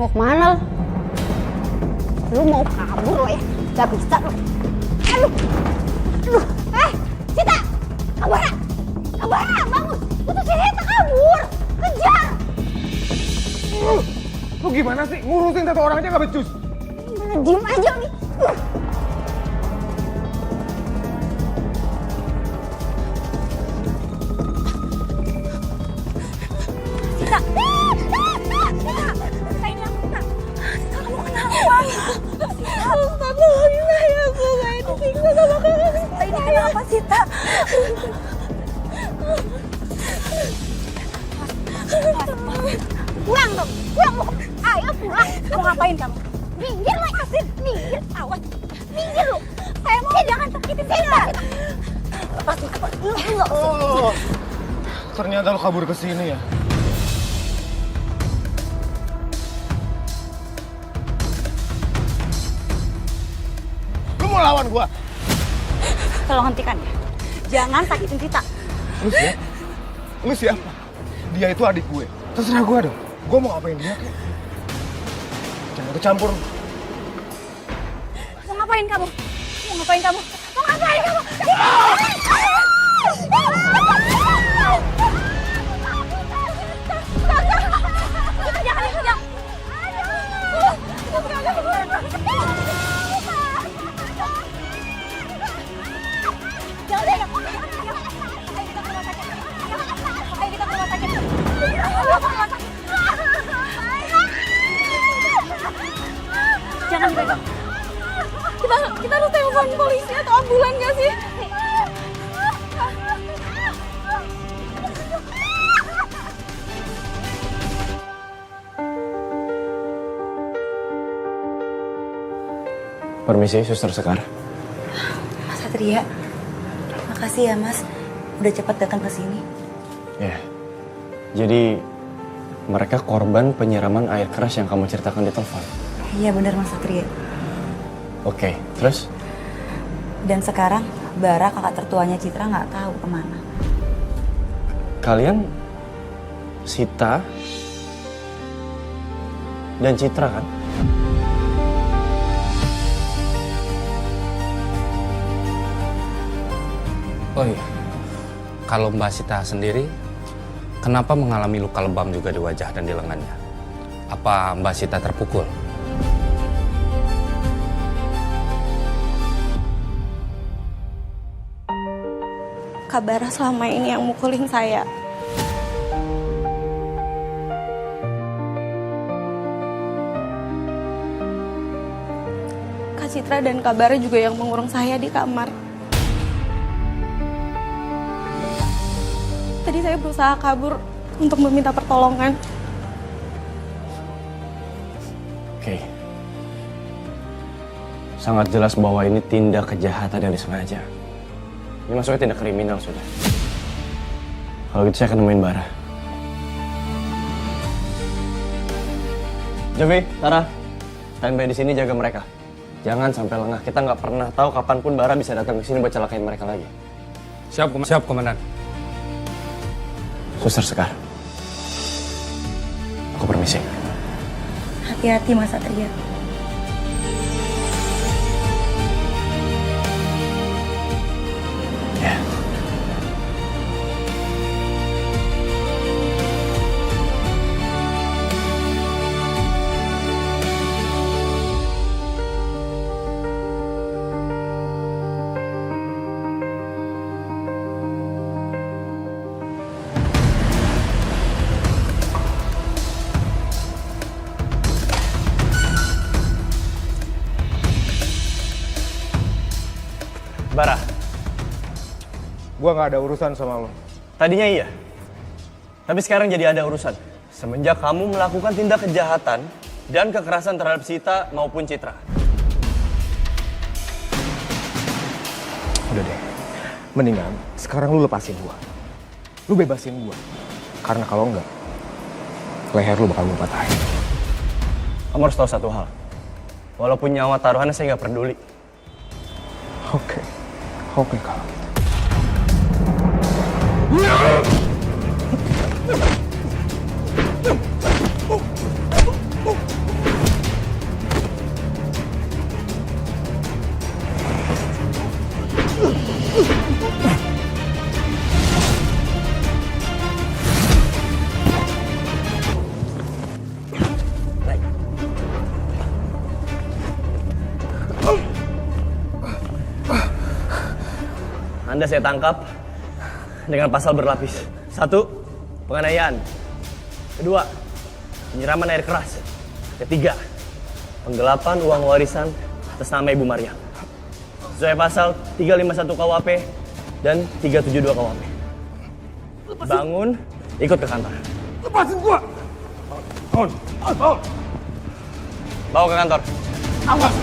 Mau kemana lo? Lu mau kabur lo ya? Gak bisa lo. Aduh. Sita! Kabara! Bangun! Itu si Sita kabur! Kejar! Lu gimana sih? Ngurusin satu orang aja gak becus? Mana diem aja nih. Sita! Sita ini aku, Sita. Sita, kamu kenapa? Astagfirullahaladzim, saya disiksa sama kakak. Sita, ini kenapa, Sita? Pulang dong, pulang. Ayo pulang. Mau ngapain kamu? Minggir lo, Asin. Minggir, awas. Minggir lo. Saya mau jangan sakitin Sita. Lepas. Oh, ternyata lu kabur ke sini ya. Lu mau lawan gua? Tolong hentikan ya. Jangan sakitin Sita. Lu siapa? Dia itu adik gue. Terserah gue dong. Gue mau ngapain dia kek. Jangan ikut campur. Mau ngapain kamu? Jangan ikut. Jangan dipegang. Kita harus telepon polisi atau ambulan nggak sih? Permisi, Suster Sekar. Mas Satria, makasih ya Mas, udah cepat datang ke sini. Ya, jadi mereka korban penyiraman air keras yang kamu ceritakan di telepon. Iya benar Mas Satria. Oke, terus? Dan sekarang Bara kakak tertuanya Citra nggak tahu kemana. Kalian Sita dan Citra kan? Oh iya, kalau Mbak Sita sendiri, kenapa mengalami luka lebam juga di wajah dan di lengannya? Apa Mbak Sita terpukul? Kak Bara selama ini yang mukulin saya. Kak Citra dan Kak Bara juga yang mengurung saya di kamar. Tadi saya berusaha kabur untuk meminta pertolongan. Oke. Sangat jelas bahwa ini tindak kejahatan yang disengaja. Ini maksudnya tindak kriminal sudah. Kalau gitu saya akan nemuin Bara. Jovi, Tara, standby di sini jaga mereka. Jangan sampai lengah. Kita nggak pernah tahu kapanpun Bara bisa datang ke sini buat celakain mereka lagi. Siap, Komandan. Suster Sekar. Aku permisi. Hati-hati Mas Satria. Ya. Bara, Gua nggak ada urusan sama lo. tadinya iya. Tapi sekarang jadi ada urusan. Semenjak kamu melakukan tindak kejahatan dan kekerasan terhadap Sita maupun Citra. Udah deh. Mendingan sekarang lu lepasin gua. Lu bebasin gua. Karena kalau enggak, leher lu bakal gua patahin. Kamu harus tahu satu hal. Walaupun nyawa taruhannya saya nggak peduli. Oke kalau gitu. Anda saya tangkap dengan pasal berlapis. 1, penganiayaan. 2, penyiraman air keras. 3, penggelapan uang warisan atas nama Ibu Maria. Sesuai pasal 351 KUHP dan 372 KUHP. Bangun, ikut ke kantor. Lepasin gua! Bangun! Bawa ke kantor. Awas!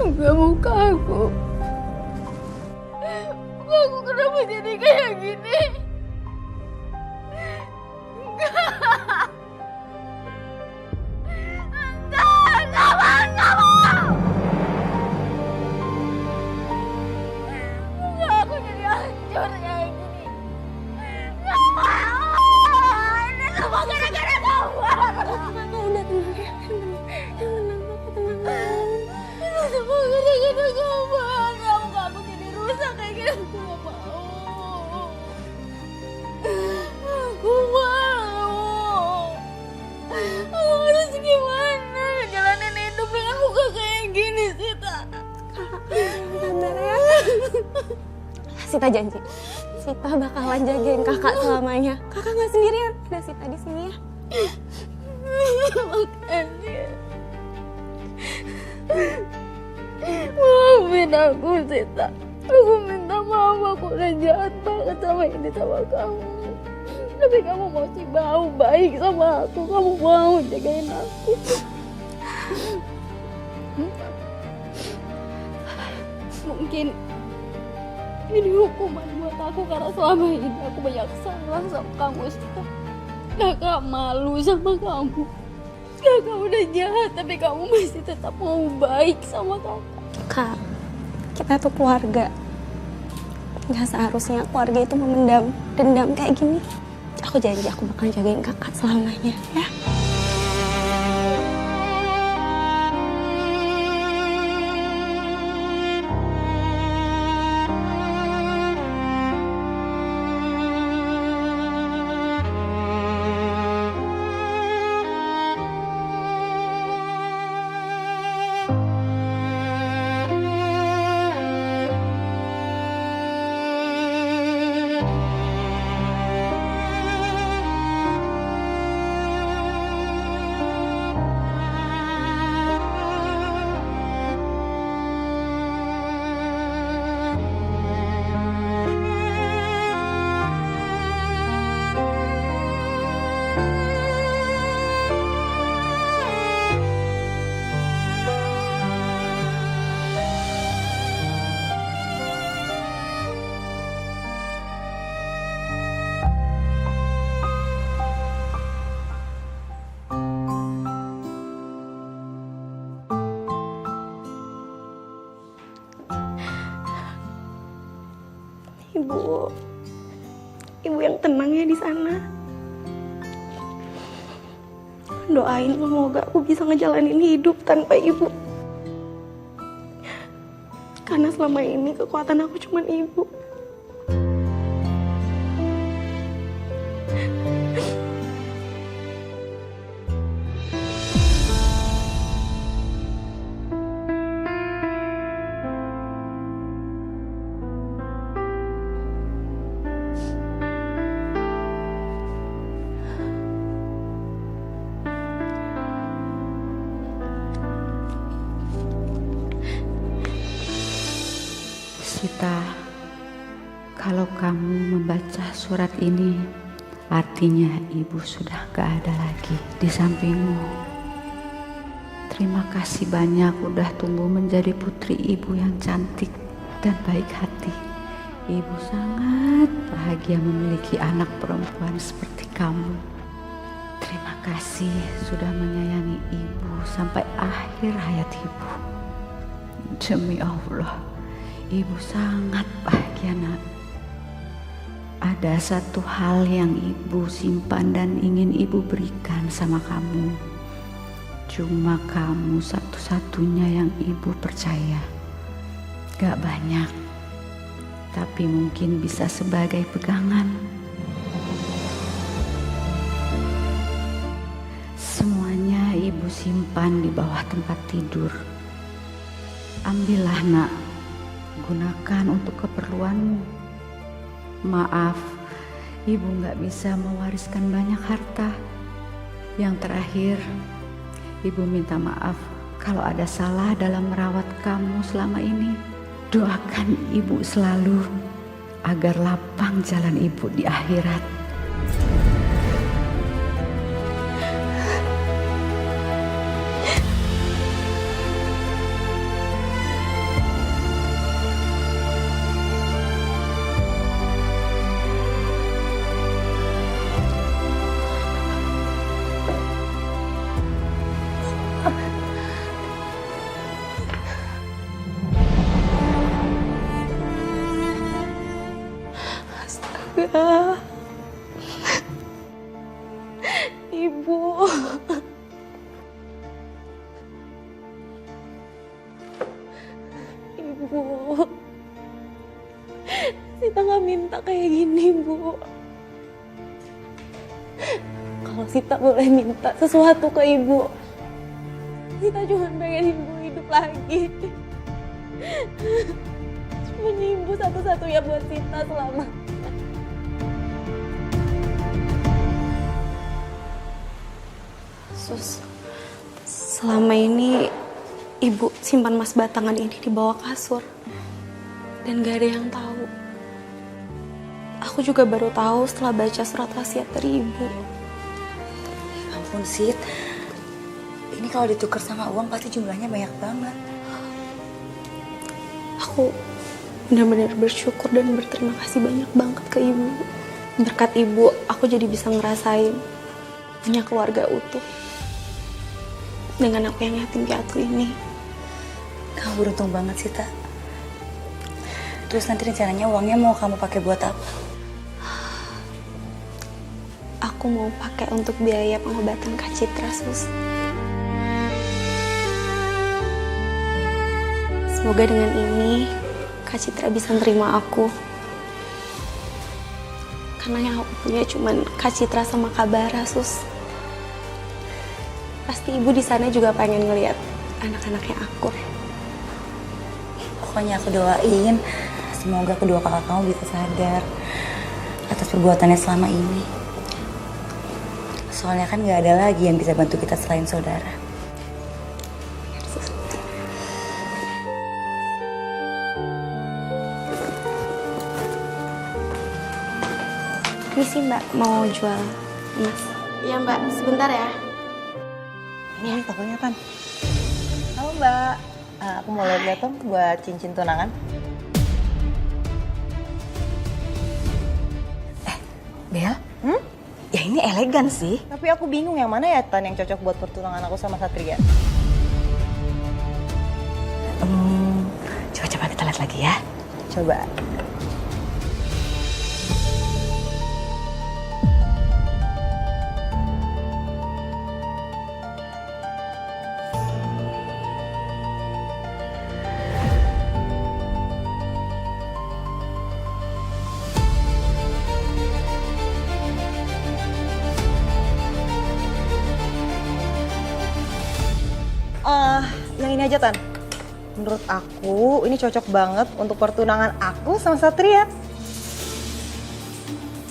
Enggak, muka aku. Muka aku kenapa jadi kayak gini? Enggak. Enggak mau. Muka aku jadi hancur kayak gini. Enggak mau. Ini semua gara-gara kamu. Udah tenang ya. Tenang, aku tenang. Ini semua gara-gara kamu. Muka aku jadi rusak kayak gini. Aku gak mau. Aku malu. Aku harus gimana jalanin hidup dengan muka kayak gini, Sita? Sabar ya. Sita janji, Sita bakalan jagain kakak selamanya. Kakak nggak sendirian, ada Sita di sini ya. Makasih. Maafin aku, Sita. Aku minta maaf, aku udah jahat banget sama ini sama kamu. Tapi kamu masih mau baik sama aku. Kamu mau jagain aku. Mungkin ini hukuman buat aku karena selama ini aku banyak salah sama kamu, Sita. Kakak malu sama kamu. Kakak udah jahat tapi kamu masih tetap mau baik sama kakak. Kak, kita tuh keluarga. Gak seharusnya keluarga itu memendam dendam kayak gini. Aku janji aku bakal jagain kakak selamanya ya. Ibu yang tenang ya di sana. Doain semoga aku bisa ngejalanin hidup tanpa ibu. Karena selama ini kekuatan aku cuma ibu. Sita, kalau kamu membaca surat ini, artinya ibu sudah gak ada lagi di sampingmu. Terima kasih banyak udah tumbuh menjadi putri ibu yang cantik dan baik hati. Ibu sangat bahagia memiliki anak perempuan seperti kamu. Terima kasih sudah menyayangi ibu sampai akhir hayat ibu. Demi Allah, ibu sangat bahagia, Nak. Ada satu hal yang ibu simpan dan ingin ibu berikan sama kamu. Cuma kamu satu-satunya yang ibu percaya. Gak banyak, tapi mungkin bisa sebagai pegangan. Semuanya ibu ibu simpan di bawah tempat tidur. Ambillah nak, gunakan untuk keperluanmu. Maaf, ibu gak bisa mewariskan banyak harta. Yang terakhir, ibu minta maaf kalau ada salah dalam merawat kamu selama ini. Doakan ibu selalu agar lapang jalan ibu di akhirat. Astaga. Ibu. Ibu. Sita nggak minta kayak gini, Bu. Kalau Sita boleh minta sesuatu ke Ibu, Sita cuma pengen Ibu hidup lagi. Cuma Ibu satu-satunya buat Sita selama. Sus, selama ini Ibu simpan emas batangan ini di bawah kasur. Dan gak ada yang tahu. Aku juga baru tahu setelah baca surat wasiat dari Ibu. Ya ampun, Sid. Ini kalau ditukar sama uang pasti jumlahnya banyak banget. Aku benar-benar bersyukur dan berterima kasih banyak banget ke Ibu. Berkat Ibu, aku jadi bisa ngerasain punya keluarga utuh. Dengan aku yang yatim piatu ini. Kamu beruntung banget, Sita. Terus nanti rencananya uangnya mau kamu pakai buat apa? Aku mau pakai untuk biaya pengobatan Kak Citra, Sus. Semoga dengan ini Kak Citra bisa nerima aku. Karena yang aku punya cuman Kak Citra sama Kak Bara, Sus. Pasti Ibu di sana juga pengen ngelihat anak-anaknya akur. Pokoknya aku doain semoga kedua kakak kamu bisa sadar atas perbuatannya selama ini. Soalnya kan gak ada lagi yang bisa bantu kita selain saudara. Ini sih Mbak mau jual emas. Iya Mbak, sebentar ya. Ini tokonya kan. Halo Mbak, aku mau lihat dong buat cincin tunangan. Bel? Ya ini elegan sih. Tapi aku bingung yang mana ya Tan yang cocok buat pertunangan aku sama Satria. Coba-coba kita lihat lagi ya. Coba. Yang ini aja Tan. Menurut aku ini cocok banget untuk pertunangan aku sama Satria.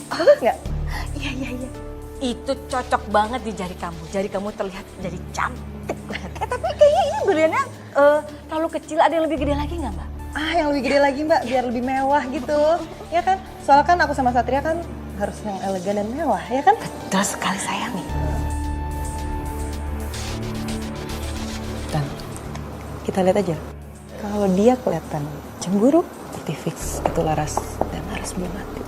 Bagus nggak? Iya. Itu cocok banget di jari kamu. Jari kamu terlihat jadi cantik banget. Tapi kayaknya ini berliannya terlalu kecil. Ada yang lebih gede lagi nggak, Mbak? Yang lebih gede lagi Mbak, biar lebih mewah gitu. Ya kan? Soalnya kan aku sama Satria kan harus yang elegan dan mewah, ya kan? Betul sekali sayang. Dan kita lihat aja. Kalau dia kelihatan cemburu, berarti fix itu Laras dan Laras belum mati.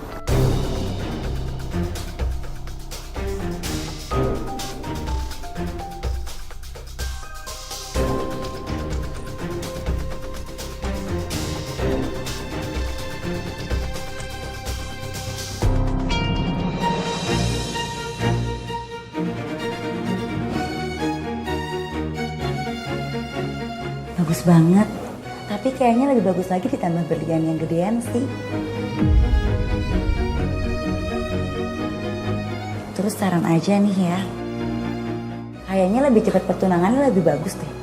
Bagus banget. Tapi kayaknya lebih bagus lagi ditambah berlian yang gedean sih. Terus saran aja nih ya. Kayaknya lebih cepat pertunangannya lebih bagus deh.